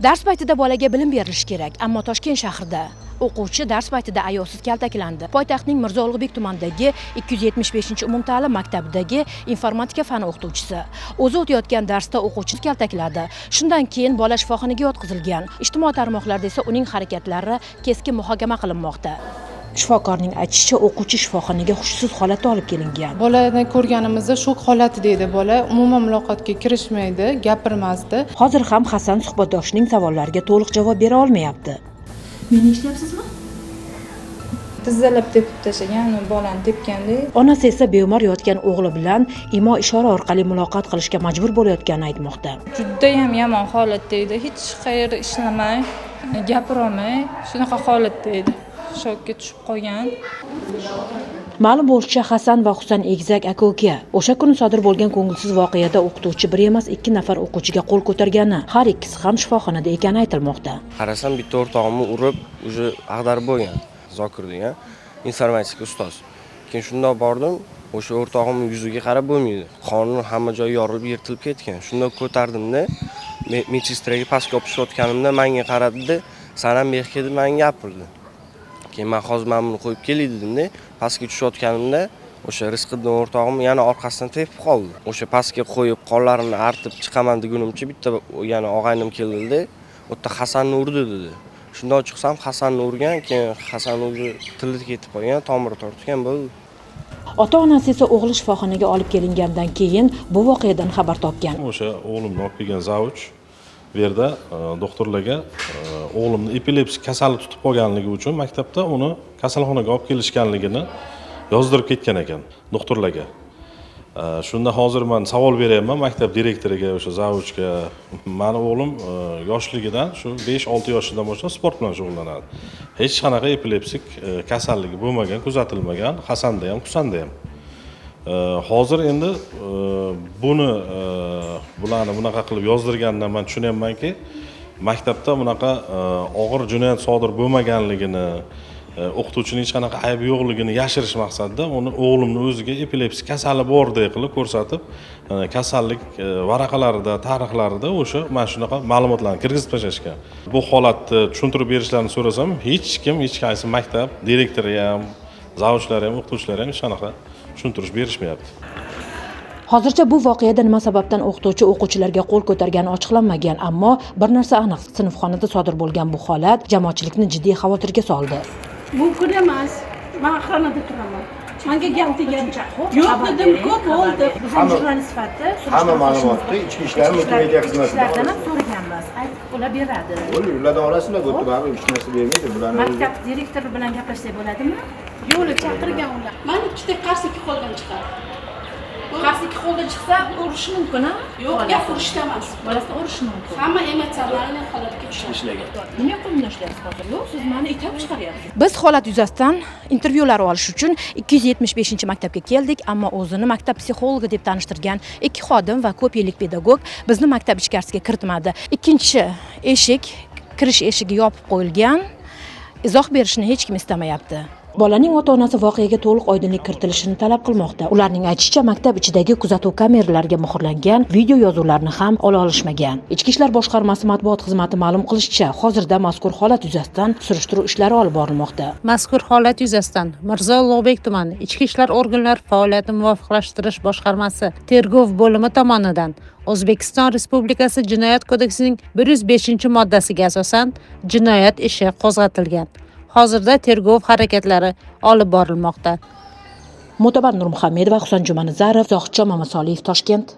Dars paytida bolaga bilim berilishi kerak, ammo Toshkent shahrida o'quvchi dars paytida ayovsiz kaltaklandi. Poytaxtning Mirzo Ulug'bek tumanidagi 275-umumta'lim maktabidagi informatika fani o'qituvchisi o'zi o'tayotgan darsda o'quvchini kaltakladi. Shundan keyin bola shifoxonaga yotqizilgan. Ijtimoiy tarmoqlarda esa uning harakatlari keskin muhokama qilinmoqda. Shifokorning aytishicha, o'quvchi shifoxonaga hushsiz holatda olib kelingan. Bolani ko'rganimizda shok holati deydi. Bola umuman muloqotga kirishmaydi, gapirmasdi. Hozir ham Hasan suhbatdoshining savollariga to'liq javob bera olmayapti. Meni eshityapsizmi? Tizzalab tepib tashlagan, bolani tepganda. Onasi esa bemor yotgan o'g'li bilan imo-ishora orqali muloqot qilishga majbur bo'layotganini aytmoqda. Juda ham yomon holatda edi. Hech qayerda ishlamay, gapira olmay, shunaqa holatda edi. Shokka tushib qolgan. Ma'lum bo'lishicha, Hasan va Husan egizak aka-uka. O'sha kuni sodir bo'lgan ko'ngilsiz voqeada o'qituvchi bir emas, 2 nafar o'quvchiga qo'l ko'targani, har ikkisi ham shifoxonada ekani aytilmoqda. Qarasam, bitta o'rtog'imni urib, uje ag'darib bo'lgan. Zokir degan informatika ustoz. Keyin shunda bordim, o'sha o'rtog'imning yuziga qarab bo'lmaydi. Qonun hamma joyi yorilib, yirtilib ketgan. Shunda ko'tardimda, medsestraga pastga opishayotganimda menga qaradi-da, "San ham bexga" deb menga gapirdi. Keyin men hozir buni qo'yib kelay dedimda, pastga tushayotganimda o'sha Rizqiddin o'rtog'im yana orqasidan tepib qoldi. O'sha pastga qo'yib, qonlarini artib chiqaman degunimcha bitta yana og'aynim keldi-da, "U yerda Hasanni urdi" dedi. Shundan chiqsam Hasanni urgan, keyin Hasan o'zi tili ketib qolgan, tomiri tortgan bo'ldi. Ota-onasi esa o'g'li shifoxonaga olib kelingandan keyin bu voqeadan xabar topgan. O'sha o'g'limni olib kelgan zavuch bu yerda doktorlarga o'g'limni epilepsik kasallik tutib qolganligi uchun maktabda uni kasalxonaga olib kelishganligini yozdirib ketgan ekan doktorlarga. Shunda hozir men savol beryapman maktab direktoriga, o'sha zavuchga. Meni o'g'lim yoshligidan shu 5-6 yoshidan boshlab sport bilan shug'ullanadi. Hech qanaqa epilepsik kasalligi bo'lmagan, kuzatilmagan, Hasanda ham, Husanda ham. Hozir endi buni bularni bunaqa qilib yozdirgandan men tushunyapmanki, maktabda bunaqa og'ir jinoyat sodir bo'lmaganligini, o'qituvchining hech qanaqa aybi yo'qligini yashirish maqsadida uni o'g'limni o'ziga epilepsik kasali bordek qilib ko'rsatib, kasallik varaqalarida, tarixlarida o'sha mana shunaqa ma'lumotlarni kirgizib tashlashgan. Bu holatni tushuntirib berishlarini so'rasam, hech qaysi maktab direktori ham, zavuchlari ham, o'qituvchilari ham hech qanaqa tushuntirish berishmayapti. Hozircha bu voqeada nima sababdan o'qituvchi o'quvchilarga qo'l ko'targani ochiqlanmagan, ammo bir narsa aniq, sinfxonada sodir bo'lgan bu holat jamoatchilikni jiddiy xavotirga soldi. Mumkin emas. Men xonada turaman. Menga gap degancha. Yo'q dedim, ko'p bo'ldi. Biz jurnalist sifatida hamma ma'lumotni ichki ishlar multimedia xizmatidan ham so'raganmiz. Aytib ular beradi. Ulardan olasizlar, bu yerda baribir hech narsa bermaydi. Bularni maktab direktori bilan gaplashsak bo'ladimi? Yo'q, chaqirgan ular. Men ikkita qarshi ikki qo'ldan chiqadi. Qarshi ikki qo'ldan chiqsa urish mumkin-a? Yo'q, gap urishda emas. Bolasini urish mumkin. Hamma emotsional holatga tushadi. Nima qilib ishlayapsiz hozir? Yo'q, siz meni itab chiqaryapsiz. Biz holat yuzasidan intervyular olish uchun 275-maktabga keldik, ammo o'zini maktab psixologi deb tanishtirgan 2 xodim va ko'p yillik pedagog bizni maktab ichkarisiga kiritmadi. Ikkinchi eshik, kirish eshigi yopib qo'yilgan. Izoh berishni hech kim istamayapti. Bolaning ota-onasi voqeaga to'liq oydinlik kiritilishini talab qilmoqda. Ularning aytishicha, maktab ichidagi kuzatuv kameralariga muhrlangan video yozuvlarni ham ola olishmagan. Ichki ishlar boshqarmasi matbuot xizmati ma'lum qilishicha, hozirda mazkur holat yuzasidan surishtiruv ishlari olib borilmoqda. Mazkur holat yuzasidan Mirzo Ulug'bek tumani Ichki ishlar organlari faoliyatini muvofiqlashtirish boshqarmasi tergov bo'limi tomonidan O'zbekiston Respublikasi Jinoyat kodeksining 105-moddasiga asosan jinoyat ishi qo'zg'atilgan. Hozirda tergov harakatlari olib borilmoqda. Mo'tabar Nurmuhammedova, Husan Jumanazarov, Zohidjon Mamasoliyev, Toshkent.